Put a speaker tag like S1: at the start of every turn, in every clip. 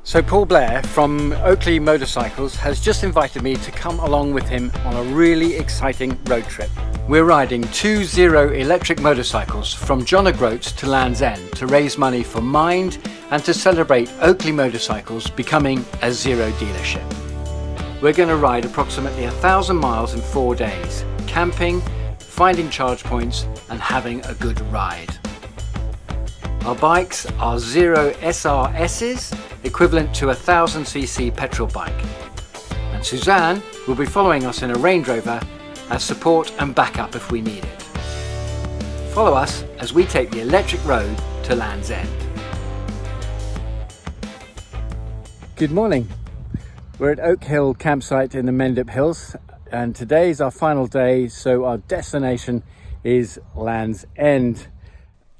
S1: So Paul Blair from Oakley Motorcycles has just invited me to come along with him on a really exciting road trip. We're riding 2 Zero electric motorcycles from John O'Groats to Land's End to raise money for Mind and to celebrate Oakley Motorcycles becoming a Zero dealership. We're going to ride approximately 1,000 miles in 4 days, camping, finding charge points and having a good ride. Our bikes are Zero SRS's, equivalent to a 1000cc petrol bike. And Suzanne will be following us in a Range Rover as support and backup if we need it. Follow us as we take the electric road to Land's End. Good morning. We're at Oak Hill campsite in the Mendip Hills, and today is our final day, so our destination is Land's End.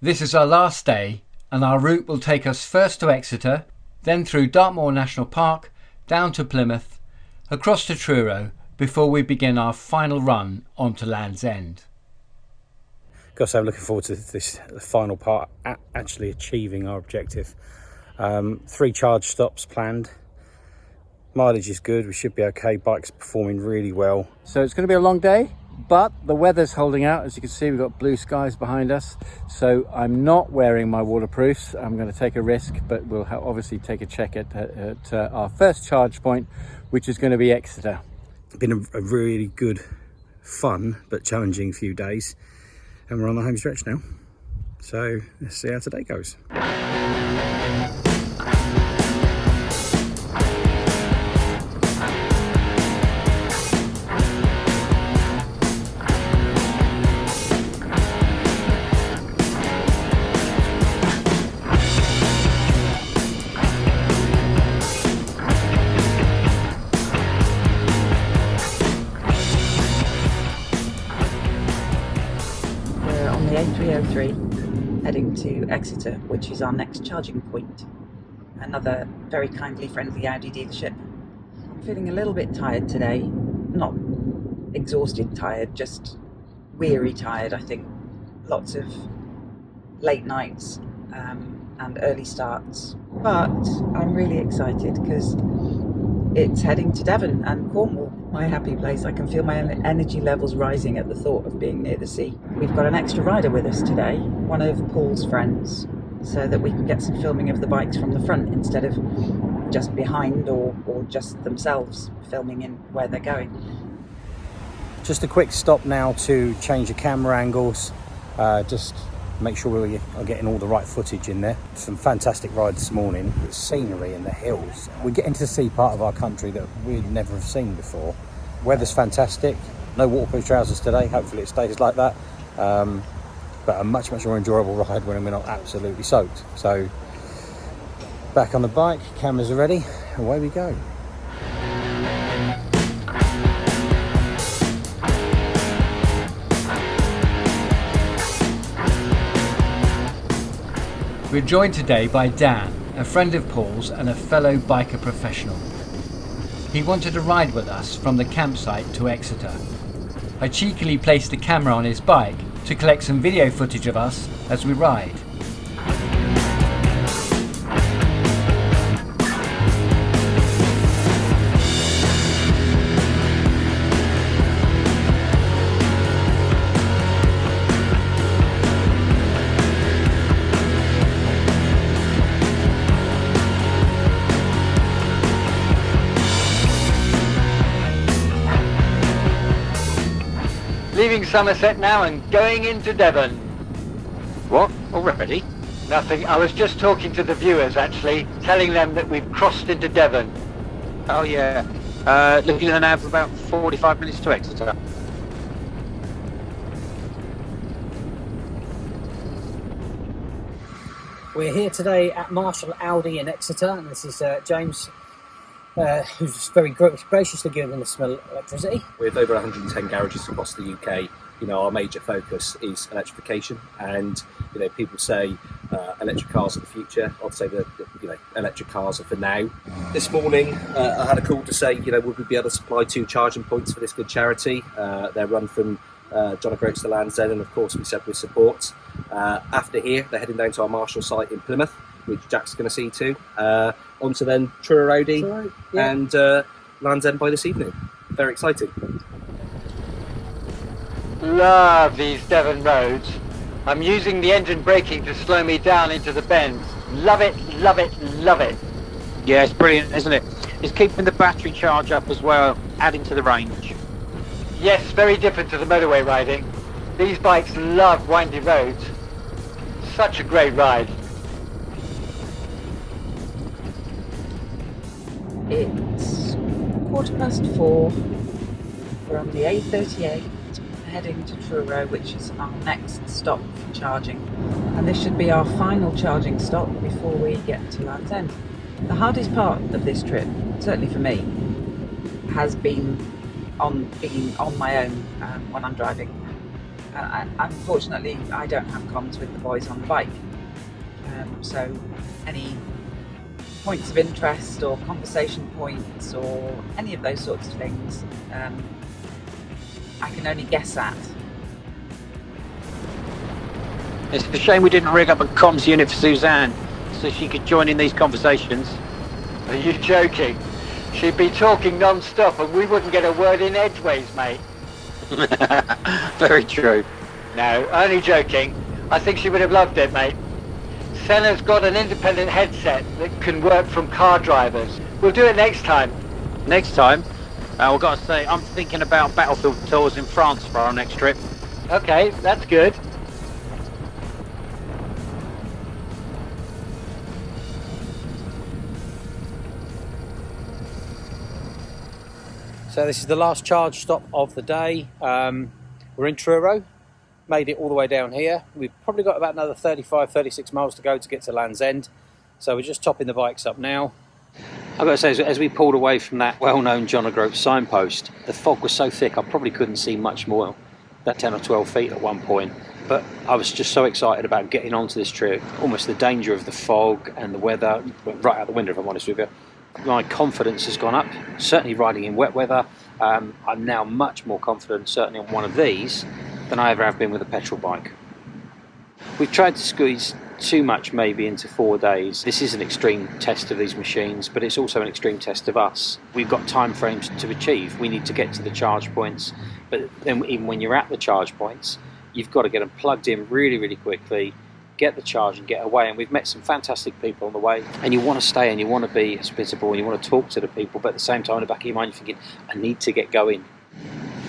S1: This is our last day, and our route will take us first to Exeter, then through Dartmoor National Park, down to Plymouth, across to Truro, before we begin our final run onto Land's End.
S2: Gosh, I'm looking forward to this final part, actually achieving our objective. 3 charge stops planned. Mileage is good, we should be okay, bike's performing really well.
S1: So it's going to be a long day, but the weather's holding out. As you can see, we've got blue skies behind us, so I'm not wearing my waterproofs. I'm going to take a risk, but we'll obviously take a check at our first charge point, which is going to be Exeter.
S2: It's been a really good, fun but challenging few days, and we're on the home stretch now, so let's see how today goes.
S3: A303 heading to Exeter, which is our next charging point. Another very kindly friendly Audi dealership. I'm feeling a little bit tired today, not exhausted tired, just weary tired. I think lots of late nights and early starts, but I'm really excited because it's heading to Devon and Cornwall, my happy place. I can feel my energy levels rising at the thought of being near the sea. We've got an extra rider with us today, one of Paul's friends, so that we can get some filming of the bikes from the front instead of just behind or just themselves filming in where they're going.
S2: Just a quick stop now to change the camera angles, just make sure we are getting all the right footage in there. Some fantastic rides this morning, the scenery and the hills. We're getting to see part of our country that we'd never have seen before. Weather's fantastic, no waterproof trousers today, hopefully it stays like that. But a much more enjoyable ride when we're not absolutely soaked. So back on the bike, cameras are ready, away we go.
S1: We're joined today by Dan, a friend of Paul's and a fellow biker professional. He wanted to ride with us from the campsite to Exeter. I cheekily placed the camera on his bike to collect some video footage of us as we ride. Leaving Somerset now and going into Devon.
S4: What? Already?
S1: Nothing, I was just talking to the viewers actually, telling them that we've crossed into Devon.
S4: Oh yeah. Looking at an hour for about 45 minutes to Exeter.
S5: We're here today at Marshall Audi in Exeter, and this is James, who's very graciously given us some electricity.
S6: With over 110 garages across the UK, our major focus is electrification, and people say electric cars are the future. I'd say that electric cars are for now. This morning I had a call to say would we be able to supply 2 charging points for this good charity. They're run from John O'Groats to Land's End, and of course we said with support. After here they're heading down to our Marshall site in Plymouth, which Jack's going to see too. On to then Truro Audi and Land's End by this evening. Very exciting.
S1: Love these Devon roads. I'm using the engine braking to slow me down into the bends. Love it, love it, love it.
S4: Yeah, it's brilliant, isn't it? It's keeping the battery charge up as well, adding to the range.
S1: Yes, very different to the motorway riding. These bikes love windy roads. Such a great ride.
S3: It's 4:15 from the A38 heading to Truro, which is our next stop for charging. And this should be our final charging stop before we get to Land's End. The hardest part of this trip, certainly for me, has been being on my own when I'm driving. Unfortunately, I don't have comms with the boys on the bike. So any points of interest or conversation points or any of those sorts of things, I can only guess at.
S4: It's a shame we didn't rig up a comms unit for Suzanne so she could join in these conversations.
S1: Are you joking? She'd be talking non-stop and we wouldn't get a word in edgeways, mate.
S4: Very true.
S1: No, only joking. I think she would have loved it, mate. Senna's got an independent headset that can work from car drivers. We'll do it next time.
S4: Next time, I've got to say, I'm thinking about battlefield tours in France for our next trip.
S1: Okay, that's good.
S2: So this is the last charge stop of the day. We're in Truro, made it all the way down here. We've probably got about another 35, 36 miles to go to get to Land's End. So we're just topping the bikes up now. I've got to say, as we pulled away from that well-known John O'Groats signpost, the fog was so thick I probably couldn't see much more, that 10 or 12 feet at one point. But I was just so excited about getting onto this trip. Almost the danger of the fog and the weather went right out the window, if I'm honest with you. My confidence has gone up, certainly riding in wet weather. I'm now much more confident, certainly on one of these, than I ever have been with a petrol bike. We've tried to squeeze too much maybe into 4 days. This is an extreme test of these machines, but it's also an extreme test of us. We've got time frames to achieve. We need to get to the charge points, but then even when you're at the charge points, you've got to get them plugged in really, really quickly, get the charge and get away. And we've met some fantastic people on the way, and you want to stay and you want to be hospitable and you want to talk to the people, but at the same time in the back of your mind you're thinking, I need to get going.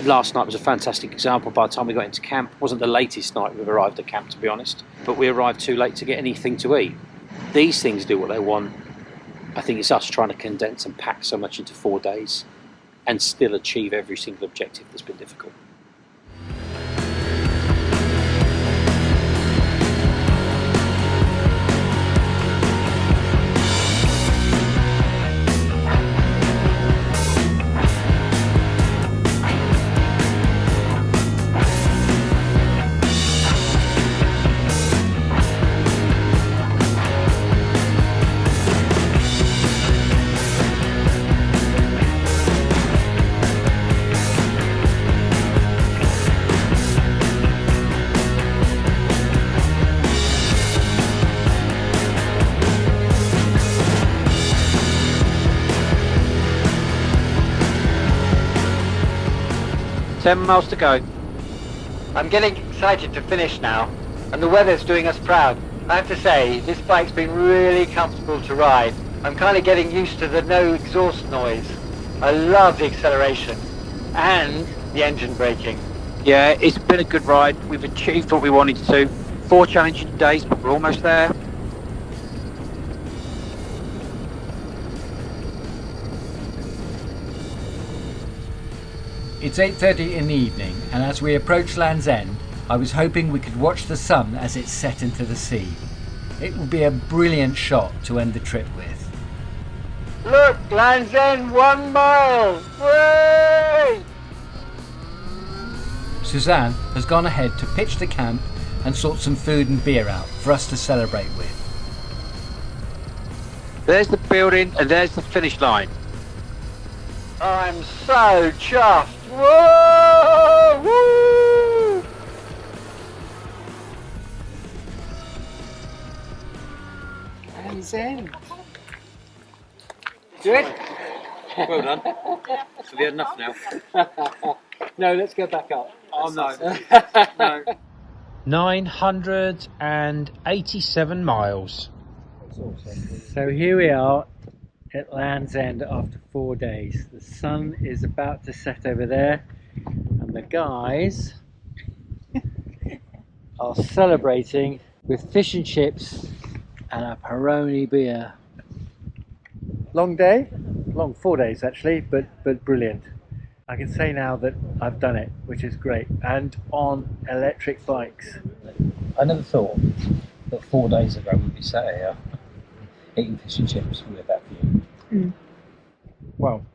S2: Last night was a fantastic example. By the time we got into camp, it wasn't the latest night we've arrived at camp, to be honest, but we arrived too late to get anything to eat. These things do what they want. I think it's us trying to condense and pack so much into 4 days and still achieve every single objective that's been difficult.
S4: Ten miles to go.
S1: I'm getting excited to finish now, and the weather's doing us proud. I have to say, this bike's been really comfortable to ride. I'm kind of getting used to the no exhaust noise. I love the acceleration and the engine braking.
S4: Yeah, it's been a good ride. We've achieved what we wanted to. 4 challenging days, but we're almost there.
S1: It's 8:30 in the evening, and as we approach Land's End, I was hoping we could watch the sun as it set into the sea. It would be a brilliant shot to end the trip with. Look, Land's End, 1 mile! Way! Suzanne has gone ahead to pitch the camp and sort some food and beer out for us to celebrate with.
S4: There's the building and there's the finish line.
S1: I'm so chuffed! Whoa! Woo!
S3: And
S1: Land's End. Do it?
S4: Well done. So we had enough now.
S1: No, let's go back up.
S4: Oh no. No.
S2: 987 miles.
S1: So here we are at Land's End after 4 days. The sun is about to set over there, and the guys are celebrating with fish and chips and a Peroni beer. Long day? Long 4 days actually, but brilliant. I can say now that I've done it, which is great, and on electric bikes.
S2: I never thought that 4 days ago we'd be sat here eating fish and chips with that view.
S1: Well,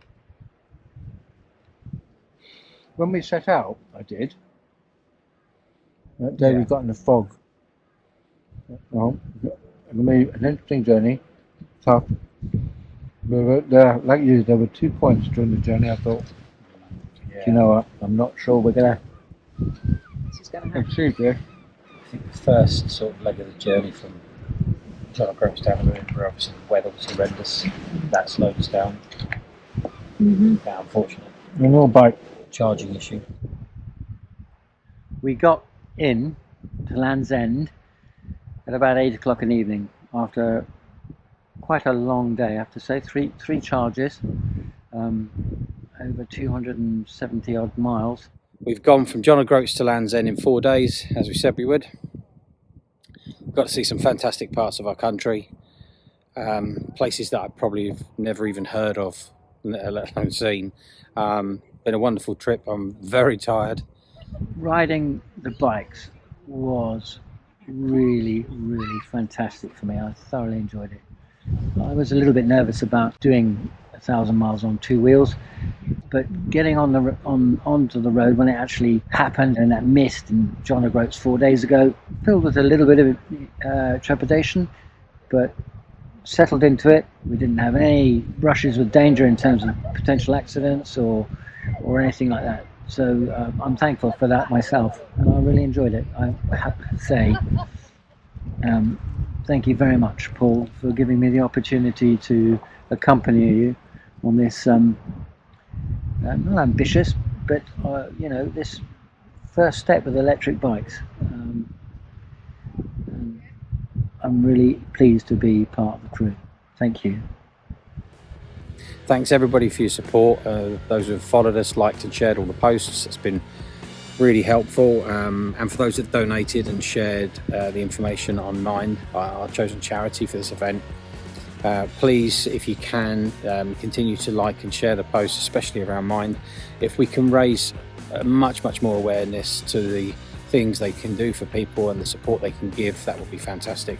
S1: when we set out, I did. That day we got in the fog. Well, it made an interesting journey, tough. But there, like you, there were 2 points during the journey I thought, you know what, I'm not sure we're going to achieve this.
S2: I think the first sort of leg of the journey from John O'Groats down the road, where obviously the weather was horrendous, that slowed us down. Yeah, unfortunate.
S1: A little bike.
S2: Charging issue.
S1: We got in to Land's End at about 8 o'clock in the evening after quite a long day, I have to say. Three charges, over 270 odd miles.
S2: We've gone from John O'Groats to Land's End in 4 days, as we said we would. We've got to see some fantastic parts of our country, places that I probably have never even heard of, let alone seen. Been a wonderful trip. I'm very tired.
S1: Riding the bikes was really fantastic for me. I thoroughly enjoyed it. I was a little bit nervous about doing 1,000 miles on 2 wheels, but getting onto the road when it actually happened, and that mist in John O'Groats 4 days ago, filled with a little bit of trepidation, but settled into it. We didn't have any brushes with danger in terms of potential accidents or anything like that. So I'm thankful for that myself, and I really enjoyed it. I have to say, thank you very much, Paul, for giving me the opportunity to accompany you on this, not ambitious, but this first step with electric bikes. I'm really pleased to be part of the crew. Thank you.
S2: Thanks everybody for your support. Those who have followed us, liked and shared all the posts. It's been really helpful. And for those that donated and shared the information on Mind, our chosen charity for this event, please, if you can, continue to like and share the posts, especially around Mind. If we can raise much more awareness to the things they can do for people and the support they can give, that would be fantastic.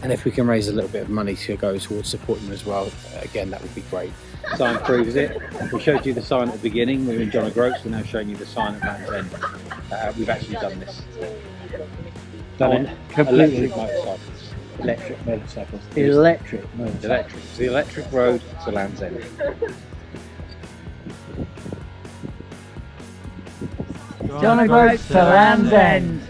S2: And if we can raise a little bit of money to go towards supporting them as well, again, that would be great. Sign proves it. We showed you the sign at the beginning. We were in John O'Groats. We're now showing you the sign at Land's End. We've actually done this.
S1: Done it completely.
S2: Electric motorcycles.
S1: Electric motorcycles. Electric motorcycles.
S2: Electric. It's the electric road to Land's End.
S1: John O'Groats to Land's End.